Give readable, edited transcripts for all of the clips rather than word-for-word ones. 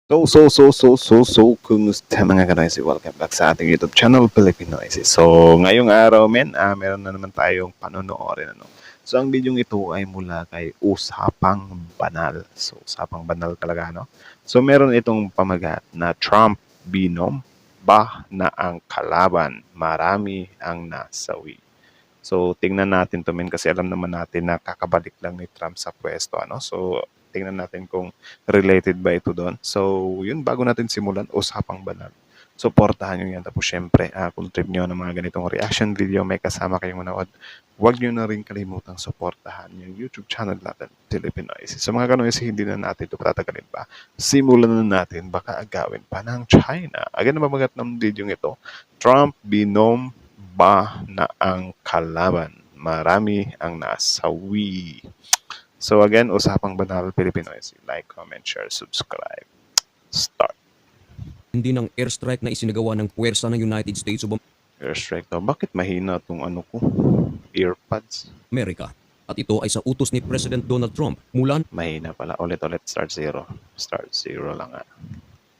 Kumusta mga kanoisy? Welcome back sa ating YouTube channel, Filipino Noisy. So, ngayong araw, meron na naman tayong panonoodin. So, ang video ito ay mula kay Usapang Banal. So, Usapang Banal talaga, no? So, meron itong pamagat na Trump binom ba na ang kalaban, marami ang nasawi. So, tingnan natin to kasi alam naman natin na kakabalik lang ni Trump sa pwesto, ano? So, tingnan natin kung related ba ito doon. So, yun, bago natin simulan, Usapang Banal. Suportahan nyo yan. Tapos, syempre, kung trip nyo ng mga ganitong reaction video, may kasama kayong manood, huwag nyo na rin kalimutang suportahan yung YouTube channel natin, Filipino Noisy. So, mga kanoisy, hindi na natin ito patagalin pa. Simulan na natin, baka agawin pa ng China. Again, mabagat ng video ito, Trump binom ba na ang kalaban, marami ang nasawi. So again, Usapang Banal, Filipino Noisy. Like, comment, share, subscribe. Start. Hindi ng airstrike na isinagawa ng puwersa ng United States of Airstrike daw. Bakit mahina itong earpads? America. At ito ay sa utos ni President Donald Trump mula Mahina pala. Ulit-ulit, start zero. Start zero lang nga.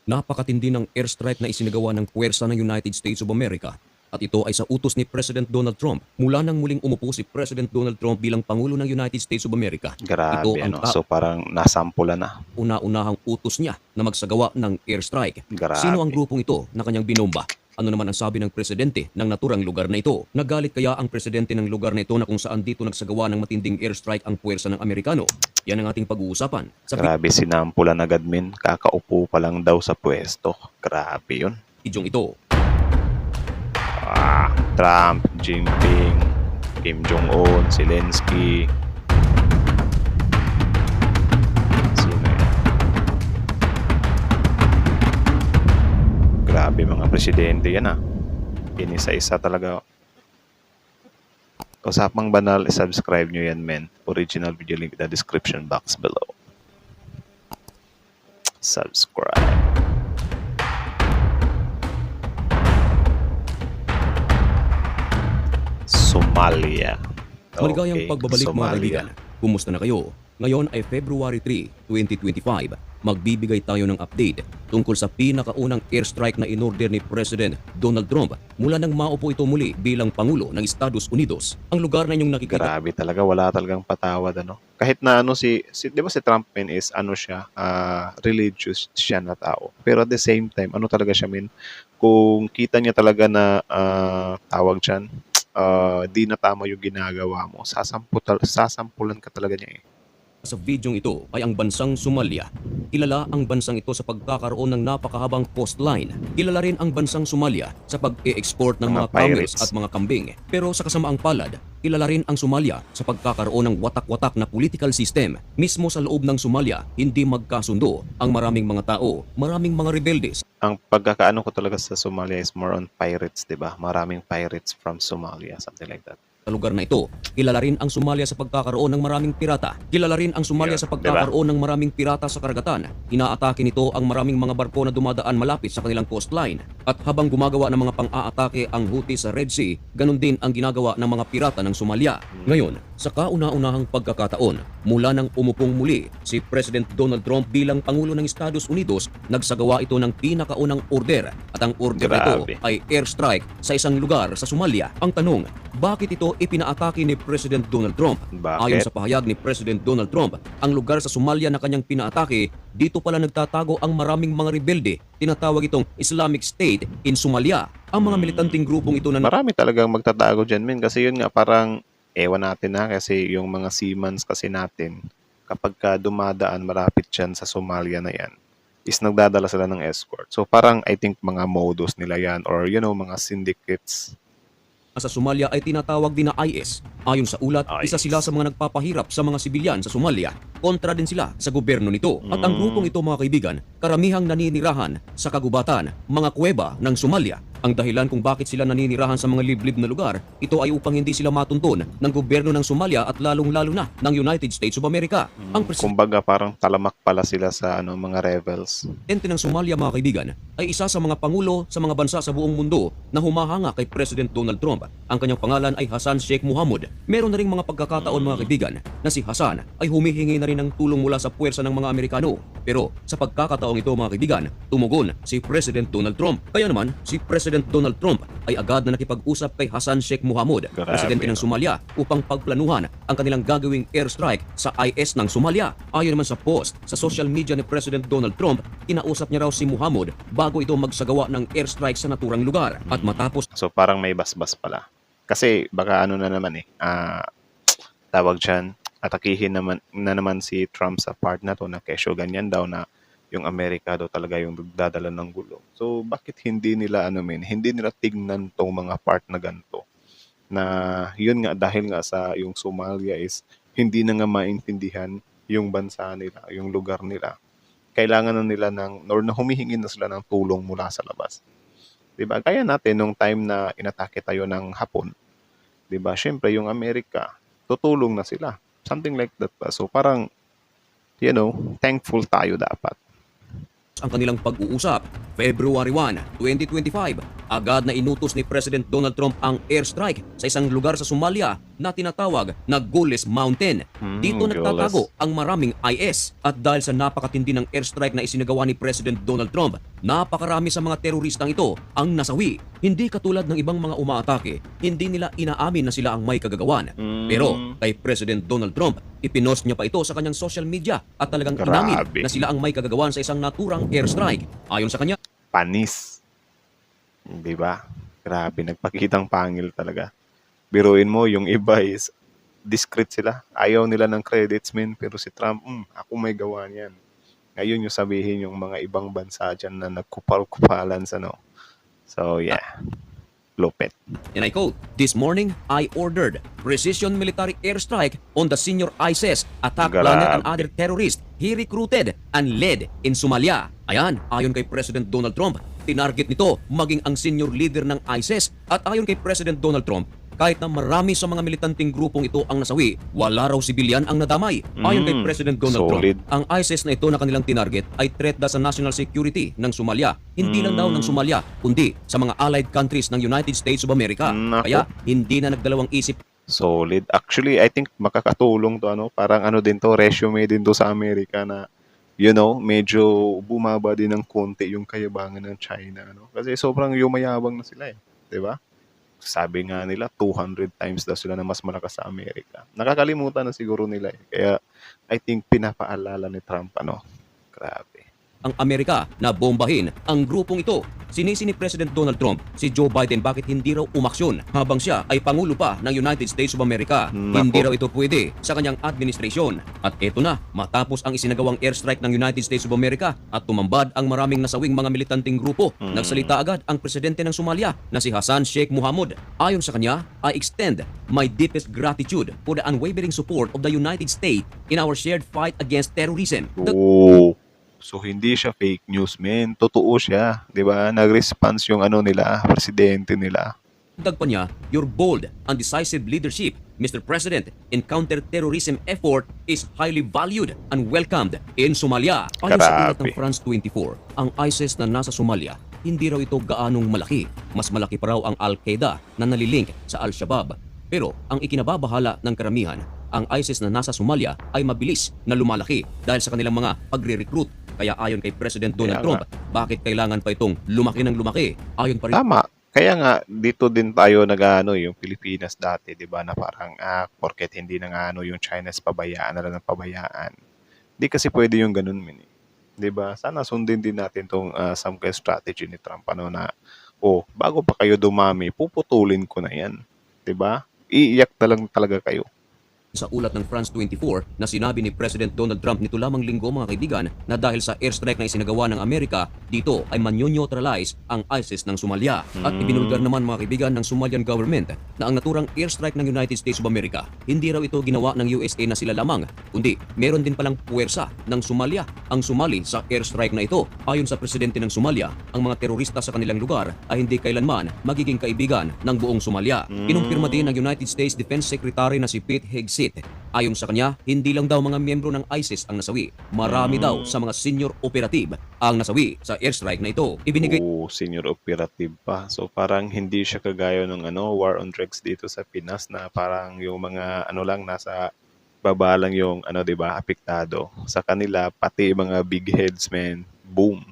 napakatindi ng airstrike na isinagawa ng puwersa ng United States of America. At ito ay sa utos ni President Donald Trump mula nang muling umupo si President Donald Trump bilang Pangulo ng United States of America. Grabe, Ito ang So parang nasampulan na. una-unahang utos niya na magsagawa ng airstrike. Grabe. Sino ang grupong ito na kanyang binomba? Ano naman ang sabi ng presidente ng naturang lugar na ito? Nagalit kaya ang presidente ng lugar na ito na kung saan dito nagsagawa ng matinding airstrike ang puwersa ng Amerikano? Yan ang ating pag-uusapan. Sa Grabe, sinampulan agad min. Kakaupo pa lang daw sa pwesto. Grabe yun. bidyong ito, Trump, Jinping, Kim Jong-un, Zelensky. Sino yan? Grabe mga presidente yan Inisa-isa talaga. Usapang Banal, subscribe nyo yan men. Original video link in the description box below. Subscribe. Somalia. maligayang Okay, pagbabalik mga Somalia. kaibigan. Kumusta na kayo? Ngayon ay February 3, 2025. Magbibigay tayo ng update tungkol sa pinakaunang airstrike na inorder ni President Donald Trump mula nang maupo ito muli bilang Pangulo ng Estados Unidos. Ang lugar na inyong nakikita Grabe talaga, wala talagang patawad Kahit na di ba si Trump is siya, religious siya na tao. Pero at the same time, talaga siya kung kita niya talaga na tawag diyan, di na tama yung ginagawa mo, sasampulan ka talaga niya sa videong ito ay ang bansang Somalia. Kilala ang bansang ito sa pagkakaroon ng napakahabang coastline. Kilala rin ang bansang Somalia sa pag-e-export ng mga camels pirates at mga kambing. Pero sa kasamaang palad, kilala rin ang Somalia sa pagkakaroon ng watak-watak na political system. Mismo sa loob ng Somalia, hindi magkasundo ang maraming mga tao, maraming mga rebeldes. Ang pagkakaano ko talaga sa Somalia is more on pirates, di ba? Maraming pirates from Somalia, something like that. Sa lugar na ito, kilala rin ang Somalia sa pagkakaroon ng maraming pirata. Kilala rin ang Somalia sa pagkakaroon ng maraming pirata sa karagatan. Inaatake nito ang maraming mga barko na dumadaan malapit sa kanilang coastline. At habang gumagawa ng mga pang-aatake ang Houthi sa Red Sea, ganun din ang ginagawa ng mga pirata ng Somalia. Ngayon, sa kauna-unahang pagkakataon, mula nang umupong muli si President Donald Trump bilang Pangulo ng Estados Unidos, nagsagawa ito ng pinakaunang order. At ang order na ito ay airstrike sa isang lugar sa Somalia. Ang tanong, bakit ito ipinaatake ni President Donald Trump? Bakit? Ayon sa pahayag ni President Donald Trump, ang lugar sa Somalia na kanyang pinaatake, dito pala nagtatago ang maraming mga rebelde. Tinatawag itong Islamic State in Somalia. Ang mga militanteng grupong ito na Marami talagang magtatago dyan, kasi yun nga, parang ewan natin kasi yung mga seamans kasi natin, kapag ka dumadaan malapit dyan sa Somalia na yan, is nagdadala sila ng escort. So parang I think mga modus nila yan or mga syndicates. sa Somalia ay tinatawag din na IS. Ayon sa ulat, isa sila sa mga nagpapahirap sa mga sibilyan sa Somalia. Kontra din sila sa gobyerno nito. At ang grupong ito mga kaibigan, karamihang naninirahan sa kagubatan, mga kuweba ng Somalia. Ang dahilan kung bakit sila naninirahan sa mga liblib na lugar, ito ay upang hindi sila matuntun ng gobyerno ng Somalia at lalong-lalo na ng United States of America. Ang Kumbaga parang talamak pala sila sa mga rebels. presidente ng Somalia mga kaibigan ay isa sa mga pangulo sa mga bansa sa buong mundo na humahanga kay President Donald Trump. Ang kanyang pangalan ay Hassan Sheikh Mohamud. Meron na ring mga pagkakataon mga kaibigan na si Hassan ay humihingi na rin ng tulong mula sa puwersa ng mga Amerikano. Pero sa pagkakataong ito mga kaibigan, tumugon si President Donald Trump. Kaya naman si President Donald Trump ay agad na nakipag-usap kay Hassan Sheikh Mohamud, presidente ng Somalia, upang pagplanuhan ang kanilang gagawing airstrike sa IS ng Somalia. Ayon naman sa post sa social media ni President Donald Trump, kinausap niya raw si Mohamud bago ito magsagawa ng airstrike sa naturang lugar. At matapos So parang may basbas pala. Kasi baka ano na naman tawag dyan, atakihin naman si Trump sa part na to na kesyo ganyan daw na yung Amerika daw talaga yung nagdadala ng gulo. So bakit hindi nila hindi nila tignan tong mga part na ganito? Na yun nga dahil nga sa yung Somalia is hindi na nga maintindihan yung bansa nila, yung lugar nila. Kailangan na nila or na humihingi na sila ng tulong mula sa labas. 'Di ba? Kaya natin nung time na inatake tayo ng Hapon, 'di ba? Syempre yung Amerika, tutulong na sila. Something like that pa. So parang thankful tayo dapat. ang kanilang pag-uusap. February 1, 2025, agad na inutos ni President Donald Trump ang airstrike sa isang lugar sa Somalia na tinatawag na Gules Mountain. Dito nagtatago ang maraming IS at dahil sa napakatindi ng airstrike na isinagawa ni President Donald Trump, napakarami sa mga teroristang ito ang nasawi. Hindi katulad ng ibang mga umaatake, hindi nila inaamin na sila ang may kagagawan. Pero kay President Donald Trump, ipinost niya pa ito sa kanyang social media at talagang inamin na sila ang may kagagawan sa isang naturang airstrike. Ayon sa kanya, Panis. Di ba? Grabe, nagpakitang pangil talaga. Biruin mo, yung iba is discreet sila. Ayaw nila ng credits, men. Pero si Trump, ako may gawa niyan. Ngayon yung sabihin yung mga ibang bansa dyan na nagkupal-kupalan sa So, yeah. Lupit. and I quote, "This morning, I ordered precision military airstrike on the senior ISIS attack planet and other terrorists he recruited and led in Somalia." Ayan, ayon kay President Donald Trump, tinarget nito maging ang senior leader ng ISIS at ayon kay President Donald Trump, kahit na marami sa mga militanteng grupong ito ang nasawi, wala raw sibilyan ang nadamay. Ayon kay President Donald solid. Trump, ang ISIS na ito na kanilang tinarget ay threat daw sa national security ng Somalia. Hindi lang daw ng Somalia, kundi sa mga allied countries ng United States of America. Nako. Kaya hindi na nagdalawang isip Solid. Actually, I think makakatulong to, parang din to, resume din to sa Amerika na, medyo bumaba din ng konti yung kayabangan ng China, Kasi sobrang yumayabang na sila eh. 'Di ba? Sabi nga nila 200 times daw sila na mas malakas sa Amerika. Nakakalimutan na siguro nila eh. Kaya I think pinapaalala ni Trump Grabe. ang Amerika na bombahin ang grupong ito. Sinisi ni President Donald Trump si Joe Biden bakit hindi raw umaksyon habang siya ay Pangulo pa ng United States of America. Hindi raw ito pwede sa kanyang administrasyon. At eto na, matapos ang isinagawang airstrike ng United States of America at tumambad ang maraming nasawing mga militanteng grupo, nagsalita agad ang presidente ng Somalia na si Hassan Sheikh Mohamud. Ayon sa kanya, I extend my deepest gratitude for the unwavering support of the United States in our shared fight against terrorism. Oh. So hindi siya fake news, men. Totoo siya, 'di ba? Nag-response yung nila, presidente nila. Dagdag pa niya, your bold and decisive leadership, Mr. President, in counter-terrorism effort is highly valued and welcomed in Somalia. Ayon sa ulat ng Grabe. France 24, ang ISIS na nasa Somalia, hindi raw ito gaanong malaki. Mas malaki pa raw ang Al-Qaeda na nalilink sa Al-Shabaab. Pero ang ikinababahala ng karamihan, ang ISIS na nasa Somalia ay mabilis na lumalaki dahil sa kanilang mga pagre-recruit. Kaya ayon kay President Donald Kaya Trump, bakit kailangan pa itong lumaki ng lumaki? Ayon pa rin Tama. Kaya nga dito din tayo yung Pilipinas dati, 'di ba, na parang porket hindi na yung China's pabayaan na lang ng pabayaan. Di kasi pwede yung ganun, men. 'Di ba? Sana sundin din natin tong some kind strategy ni Trump na bago pa kayo dumami, puputulin ko na 'yan. 'Di ba? Iiyak na lang talaga kayo. sa ulat ng France 24 na sinabi ni President Donald Trump nito lamang linggo mga kaibigan na dahil sa airstrike na isinagawa ng Amerika, dito ay manyo-neutralize ang ISIS ng Somalia. At ibinulgar naman mga kaibigan ng Somalian government na ang naturang airstrike ng United States of America, hindi raw ito ginawa ng USA na sila lamang, kundi meron din palang puwersa ng Somalia ang sumali sa airstrike na ito. Ayon sa presidente ng Somalia, ang mga terorista sa kanilang lugar ay hindi kailanman magiging kaibigan ng buong Somalia. Kinumpirma din ng United States Defense Secretary na si Pete Hegseth Ayon sa kanya, hindi lang daw mga miyembro ng ISIS ang nasawi. Marami daw sa mga senior operative ang nasawi sa airstrike na ito. Ibinigay Senior operative pa. So parang hindi siya kagaya ng war on drugs dito sa Pinas na parang yung mga lang nasa baba lang yung 'di ba, apektado. Sa kanila pati mga big heads man, boom.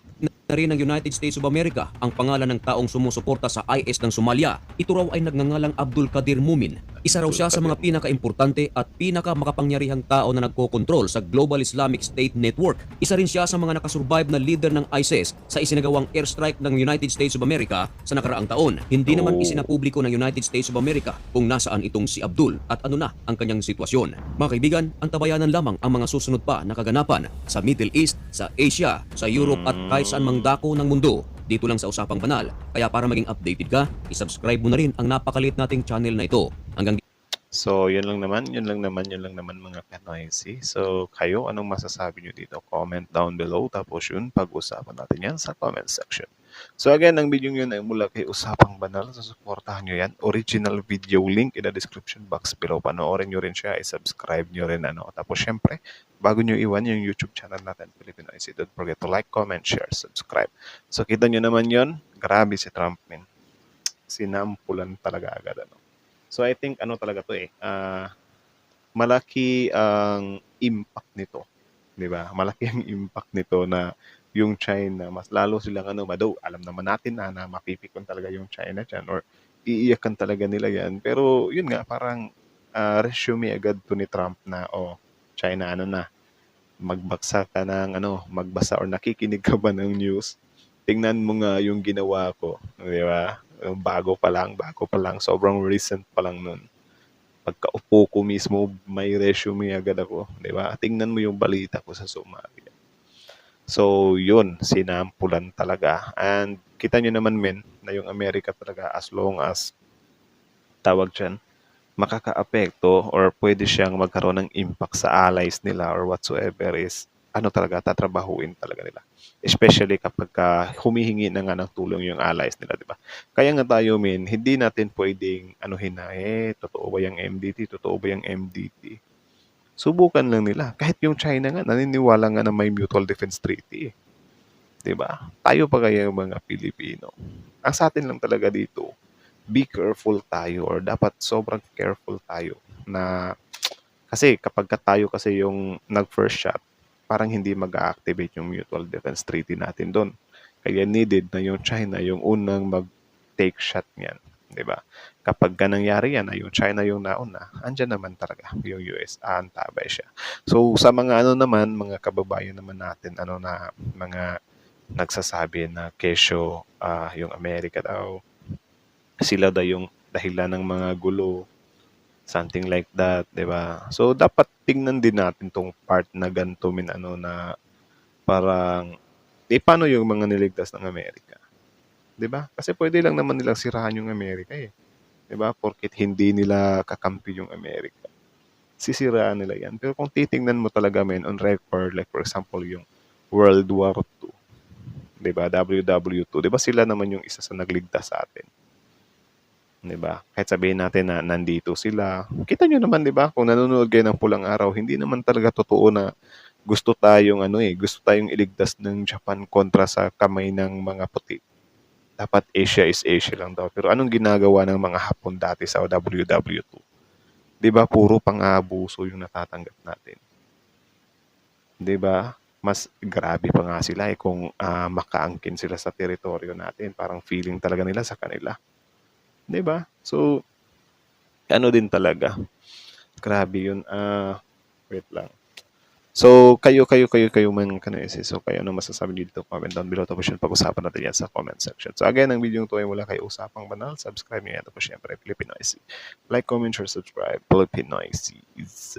na rin ng United States of America ang pangalan ng taong sumusuporta sa IS ng Somalia. Ito raw ay nagngangalang Abdul Qadir Mumin. Isa raw siya sa mga pinaka-importante at pinaka-makapangyarihang tao na nagkokontrol sa Global Islamic State Network. Isa rin siya sa mga nakasurvive na leader ng ISIS sa isinagawang airstrike ng United States of America sa nakaraang taon. Hindi naman isinapubliko ng United States of America kung nasaan itong si Abdul at ano na ang kanyang sitwasyon. Mga kaibigan, antabayanan lamang ang mga susunod pa na kaganapan sa Middle East, sa Asia, sa Europe at kahit saan mang dako ng mundo dito lang sa Usapang Banal. Kaya para maging updated ka, isubscribe mo na rin ang napakaliit nating channel na ito. Hanggang So, yun lang naman mga kanoisy. So, kayo, anong masasabi nyo dito? Comment down below. Tapos yun, pag-usapan natin yan sa comment section. So, again, ang video yun ay mula kay Usapang Banal. So, supportahan nyo yan. Original video link in the description box below. Panoorin nyo rin siya. I-subscribe nyo rin. Tapos, syempre, bago nyo iwan yung YouTube channel natin, Filipinoisy, don't forget to like, comment, share, subscribe. So, kita nyo naman yun. Grabe si Trump, man. Sinampulan talaga agad, So I think talaga to malaki ang impact nito, 'di ba? Malaki ang impact nito na yung China mas lalo silang though alam naman natin na mapipikon talaga yung China diyan or iiyakan talaga nila 'yan. Pero yun nga parang resume agad to ni Trump na China na magbasa ka ng magbasa or nakikinig ka ba ng news? Tingnan mo nga yung ginawa ko, 'di ba? Bago pa lang, sobrang recent pa lang nun. Pagkaupo ko mismo, may resume agad ako, di ba? Tingnan mo yung balita ko sa Somalia. So, yun, sinampulan talaga. And kita nyo naman, men, na yung Amerika talaga, as long as tawag dyan, makaka-apekto or pwede siyang magkaroon ng impact sa allies nila or whatsoever is talaga, tatrabahuin talaga nila. Especially kapag humihingi na nga ng tulong yung allies nila, di ba? Kaya nga tayo, hindi natin pwedeng totoo ba yung MDT? Totoo ba yung MDT? Subukan lang nila. Kahit yung China nga, naniniwala nga na may mutual defense treaty. Di ba? Tayo pa kaya yung mga Pilipino. Ang sa atin lang talaga dito, be careful tayo or dapat sobrang careful tayo na kasi kapag tayo kasi yung nag-first shot, parang hindi mag-activate yung mutual defense treaty natin doon. Kaya needed na yung China yung unang mag-take shot niyan, 'di ba? Kapag nangyari yan, yung China yung nauna, andyan naman talaga yung US, aantabay siya. So sa mga naman, mga kababayan naman natin, na mga nagsasabi na kesyo yung Amerika daw, sila daw yung dahilan ng mga gulo, something like that, 'di ba? So dapat tingnan din natin tong part na ganito na parang paano yung mga niligtas ng Amerika, 'di ba? Kasi pwede lang naman nilang sirahan yung Amerika 'di ba? Porket hindi nila kakampi yung Amerika. Sisiraan nila 'yan. Pero kung titingnan mo talaga on record, like for example yung World War II, 'di ba? WW2, 'di ba sila naman yung isa sa nagligtas sa atin? 'Di ba? Kahit sabihin natin na nandito sila. Kita nyo naman, 'di ba? Kung nanonood kayo ng Pulang Araw, hindi naman talaga totoo na gusto tayong gusto tayong iligtas ng Japan kontra sa kamay ng mga puti. Dapat Asia is Asia lang daw. Pero anong ginagawa ng mga Hapon dati sa WW2? 'Di ba? Puro pang-aabuso yung natatanggap natin. 'Di ba? Mas grabe pa nga sila kung makaangkin sila sa teritoryo natin. Parang feeling talaga nila sa kanila. 'Di ba? So, din talaga. Grabe yun. Wait lang. So, kayo man kanoisy. So, kayo ano masasabi niyo dito? Comment down below. Tapos yun, pag-usapan natin yan sa comment section. So, again, ang video ito ay mula kay Usapang Banal. Subscribe niyo yan. Tapos syempre, Filipinoisy. Like, comment, share, subscribe. Filipinoisy is